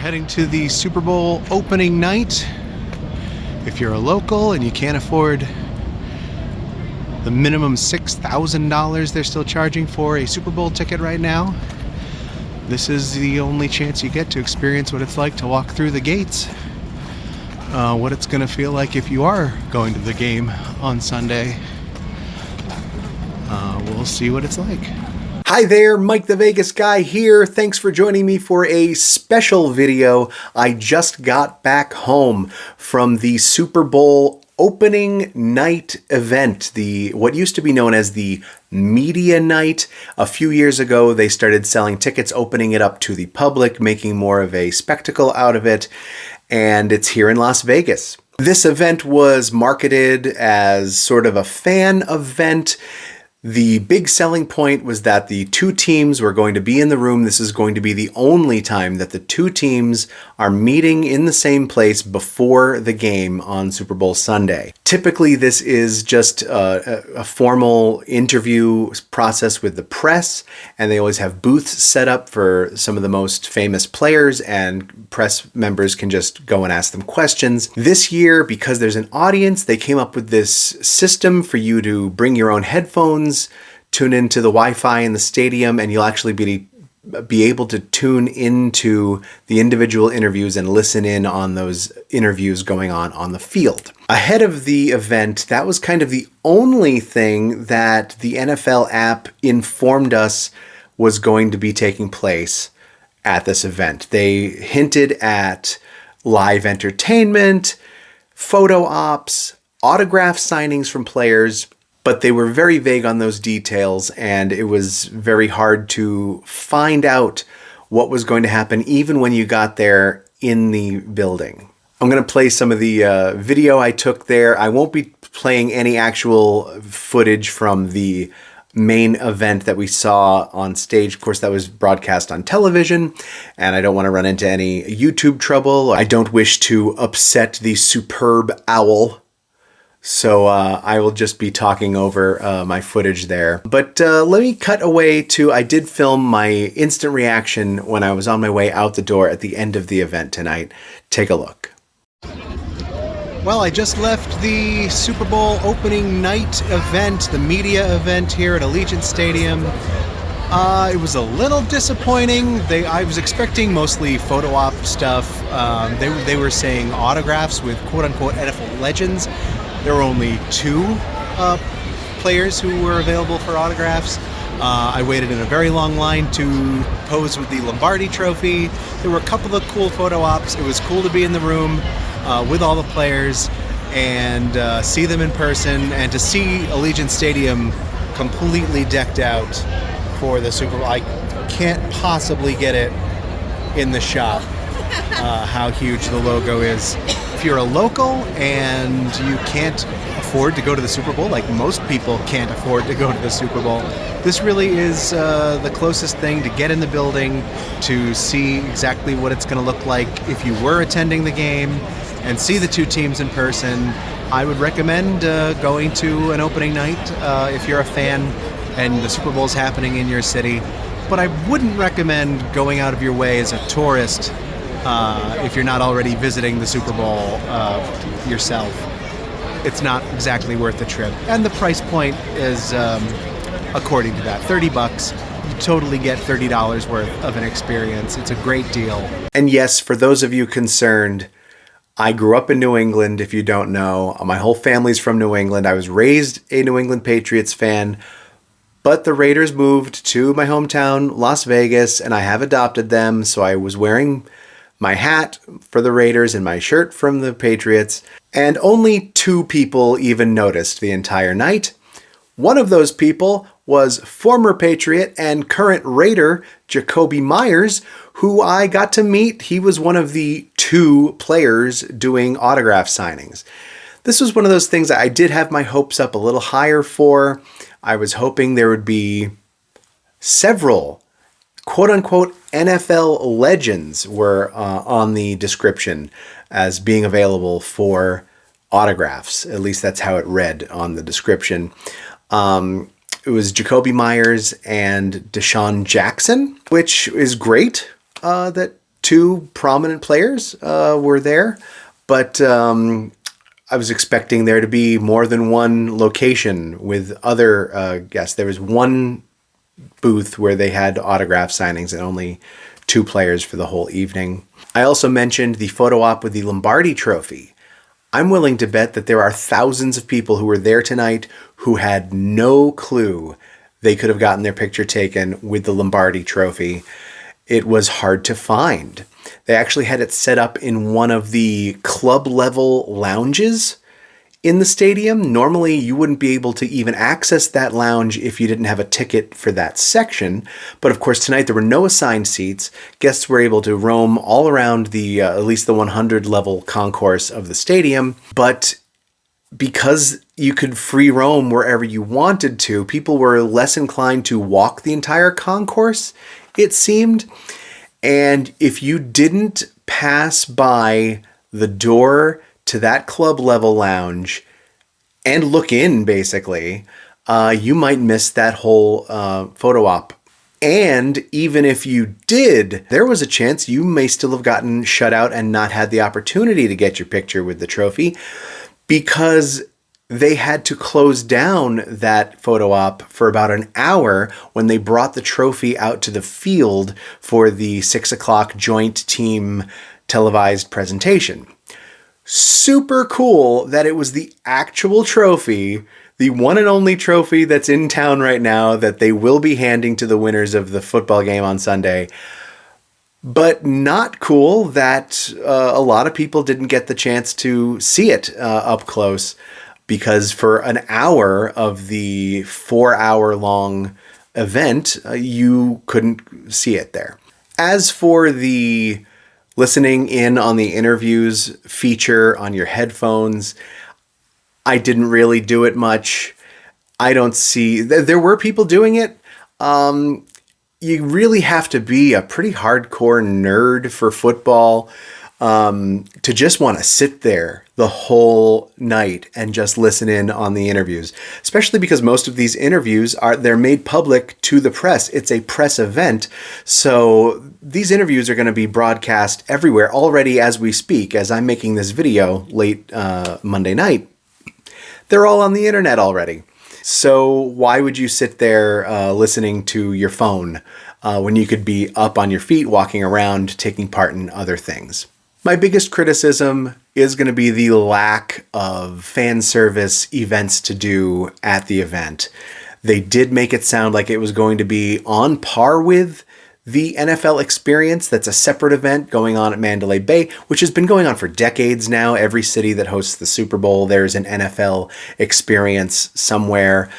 heading to the Super Bowl opening night. If you're a local and you can't afford the minimum $6,000 they're still charging for a Super Bowl ticket right now, this is the only chance you get to experience what it's like to walk through the gates. What it's going to feel like if you are going to the game on Sunday. We'll see what it's like. Hi there, Mike the Vegas Guy here. Thanks for joining me for a special video. I just got back home from the Super Bowl Opening Night event, what used to be known as the Media Night. A few years ago, they started selling tickets, opening it up to the public, making more of a spectacle out of it, and it's here in Las Vegas. This event was marketed as sort of a fan event. The big selling point was that the two teams were going to be in the room. This is going to be the only time that the two teams are meeting in the same place before the game on Super Bowl Sunday. Typically, this is just a formal interview process with the press, and they always have booths set up for some of the most famous players, and press members can just go and ask them questions. This year, because there's an audience, they came up with this system for you to bring your own headphones, tune into the Wi-Fi in the stadium, and you'll actually be able to tune into the individual interviews and listen in on those interviews going on the field. Ahead of the event, that was kind of the only thing that the NFL app informed us was going to be taking place at this event. They hinted at live entertainment, photo ops, autograph signings from players, but they were very vague on those details, and it was very hard to find out what was going to happen even when you got there in the building. I'm going to play some of the video I took there. I won't be playing any actual footage from the main event that we saw on stage. Of course, that was broadcast on television, and I don't want to run into any YouTube trouble. I don't wish to upset the superb owl. So I will just be talking over my footage there. But let me cut away to, I did film my instant reaction when I was on my way out the door at the end of the event tonight. Take a look. Well, I just left the Super Bowl opening night event, the media event here at Allegiant Stadium. It was a little disappointing. I was expecting mostly photo op stuff. They were saying autographs with quote-unquote NFL legends. There were only two players who were available for autographs. I waited in a very long line to pose with the Lombardi Trophy. There were a couple of cool photo ops. It was cool to be in the room with all the players and see them in person, and to see Allegiant Stadium completely decked out for the Super Bowl. I can't possibly get it in the shot how huge the logo is. If you're a local and you can't afford to go to the Super Bowl, like most people can't afford to go to the Super Bowl, this really is the closest thing to get in the building, to see exactly what it's going to look like if you were attending the game and see the two teams in person. I would recommend going to an opening night if you're a fan and the Super Bowl is happening in your city, but I wouldn't recommend going out of your way as a tourist if you're not already visiting the Super Bowl yourself. It's not exactly worth the trip. And the price point is, according to that, $30. You totally get $30 worth of an experience. It's a great deal. And yes, for those of you concerned, I grew up in New England, if you don't know. My whole family's from New England. I was raised a New England Patriots fan, but the Raiders moved to my hometown, Las Vegas, and I have adopted them, so I was wearing my hat for the Raiders and my shirt from the Patriots, and only two people even noticed the entire night. One of those people was former Patriot and current Raider Jacoby Myers, who I got to meet. He was one of the two players doing autograph signings. This was one of those things I did have my hopes up a little higher for. I was hoping there would be several quote-unquote NFL legends were on the description as being available for autographs. At least that's how it read on the description. It was Jacoby Myers and Deshaun Jackson, which is great that two prominent players were there, but I was expecting there to be more than one location with other guests. There was one booth where they had autograph signings and only two players for the whole evening. I also mentioned the photo op with the Lombardi Trophy. I'm willing to bet that there are thousands of people who were there tonight who had no clue they could have gotten their picture taken with the Lombardi Trophy. It was hard to find. They actually had it set up in one of the club level lounges in the stadium. Normally, you wouldn't be able to even access that lounge if you didn't have a ticket for that section. But of course, tonight there were no assigned seats. Guests were able to roam all around the at least the 100 level concourse of the stadium. But because you could free roam wherever you wanted to, people were less inclined to walk the entire concourse, it seemed. And if you didn't pass by the door to that club level lounge and look in, basically, you might miss that whole photo op. And even if you did, there was a chance you may still have gotten shut out and not had the opportunity to get your picture with the trophy, because they had to close down that photo op for about an hour when they brought the trophy out to the field for the 6 o'clock joint team televised presentation. Super cool that it was the actual trophy, the one and only trophy that's in town right now that they will be handing to the winners of the football game on Sunday. But not cool that a lot of people didn't get the chance to see it up close, because for an hour of the 4-hour long event, you couldn't see it there. As for the listening in on the interviews feature on your headphones, I didn't really do it much. I don't see... There were people doing it. You really have to be a pretty hardcore nerd for football to just want to sit there the whole night and just listen in on the interviews, especially because most of these interviews they're made public to the press. It's a press event. So these interviews are going to be broadcast everywhere already as we speak. As I'm making this video late Monday night, they're all on the internet already. So why would you sit there listening to your phone when you could be up on your feet, walking around, taking part in other things? My biggest criticism is going to be the lack of fan service events to do at the event. They did make it sound like it was going to be on par with the NFL Experience. That's a separate event going on at Mandalay Bay, which has been going on for decades now. Every city that hosts the Super Bowl, there's an NFL Experience somewhere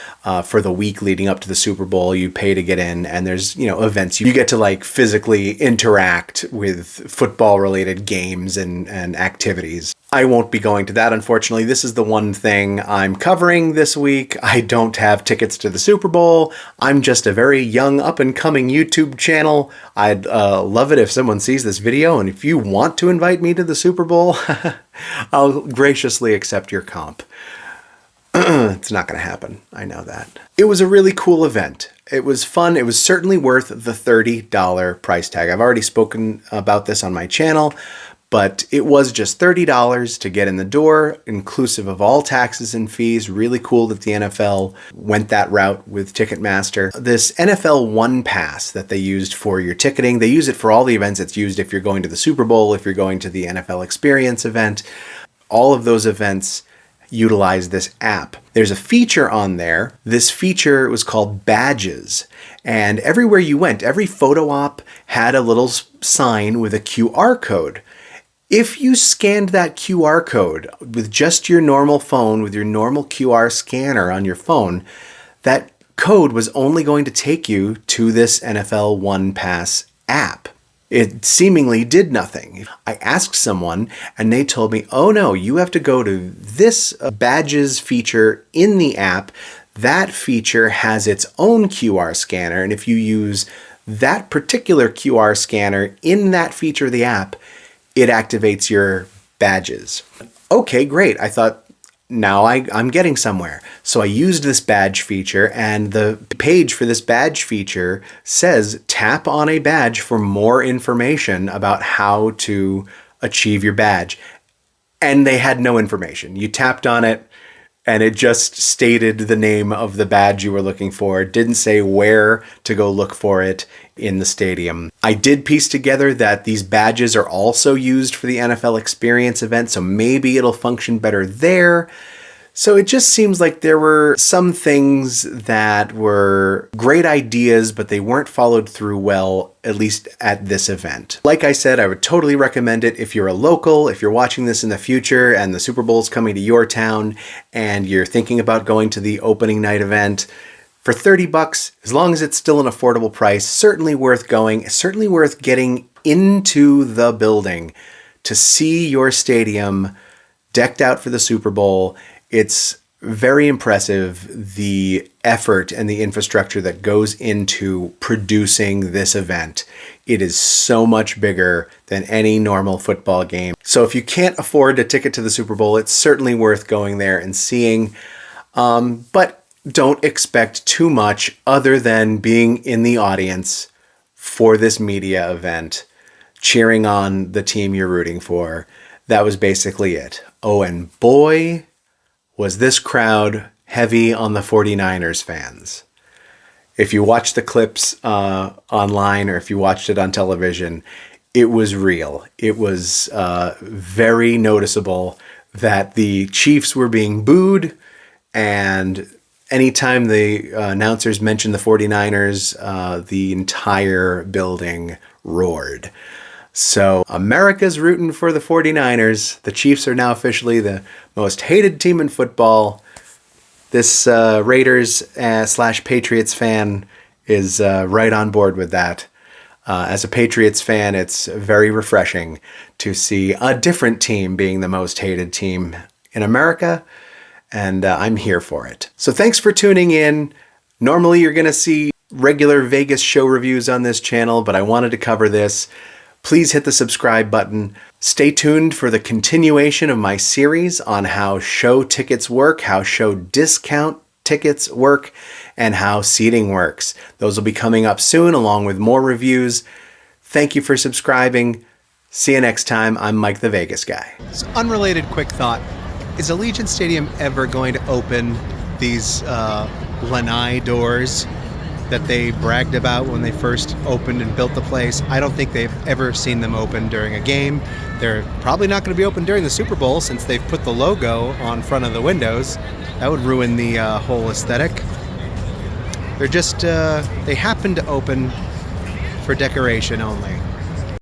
for the week leading up to the Super Bowl. You pay to get in, and there's, events. You get to like physically interact with football related games and activities. I won't be going to that, unfortunately. This is the one thing I'm covering this week. I don't have tickets to the Super Bowl. I'm just a very young, up-and-coming YouTube channel. I'd love it if someone sees this video, and if you want to invite me to the Super Bowl, I'll graciously accept your comp. It's not going to happen. I know that. It was a really cool event. It was fun. It was certainly worth the $30 price tag. I've already spoken about this on my channel, but it was just $30 to get in the door, inclusive of all taxes and fees. Really cool that the NFL went that route with Ticketmaster. This NFL One Pass that they used for your ticketing, they use it for all the events. It's used if you're going to the Super Bowl, if you're going to the NFL Experience event. All of those events utilize this app. There's a feature on there. This feature was called Badges. And everywhere you went, every photo op had a little sign with a QR code. If you scanned that QR code with just your normal phone, with your normal QR scanner on your phone, that code was only going to take you to this NFL One Pass app. It seemingly did nothing. I asked someone and they told me, oh no, you have to go to this badges feature in the app. That feature has its own QR scanner. And if you use that particular QR scanner in that feature of the app, it activates your badges. Okay, great. I thought now I'm getting somewhere. So I used this badge feature, and the page for this badge feature says tap on a badge for more information about how to achieve your badge. And they had no information. You tapped on it and it just stated the name of the badge you were looking for. It didn't say where to go look for it in the stadium. I did piece together that these badges are also used for the NFL Experience event, so maybe it'll function better there. So it just seems like there were some things that were great ideas, but they weren't followed through well, at least at this event. Like I said, I would totally recommend it if you're a local, if you're watching this in the future and the Super Bowl's coming to your town and you're thinking about going to the opening night event. For $30, as long as it's still an affordable price, certainly worth going, certainly worth getting into the building to see your stadium decked out for the Super Bowl. It's very impressive, the effort and the infrastructure that goes into producing this event. It is so much bigger than any normal football game. So if you can't afford a ticket to the Super Bowl, it's certainly worth going there and seeing. But don't expect too much other than being in the audience for this media event, cheering on the team you're rooting for. That was basically it. Oh, and boy, was this crowd heavy on the 49ers fans. If you watch the clips online or if you watched it on television, it was real. It was very noticeable that the Chiefs were being booed, and anytime the announcers mentioned the 49ers, the entire building roared. So America's rooting for the 49ers. The Chiefs are now officially the most hated team in football. This Raiders / Patriots fan is right on board with that. As a Patriots fan, it's very refreshing to see a different team being the most hated team in America, and I'm here for it. So thanks for tuning in. Normally you're going to see regular Vegas show reviews on this channel, but I wanted to cover this. Please hit the subscribe button. Stay tuned for the continuation of my series on how show tickets work, how show discount tickets work, and how seating works. Those will be coming up soon along with more reviews. Thank you for subscribing. See you next time. I'm Mike the Vegas Guy. So, unrelated quick thought. Is Allegiant Stadium ever going to open these lanai doors that they bragged about when they first opened and built the place? I don't think they've ever seen them open during a game. They're probably not going to be open during the Super Bowl since they've put the logo on front of the windows. That would ruin the whole aesthetic. They're just, they happen to open for decoration only.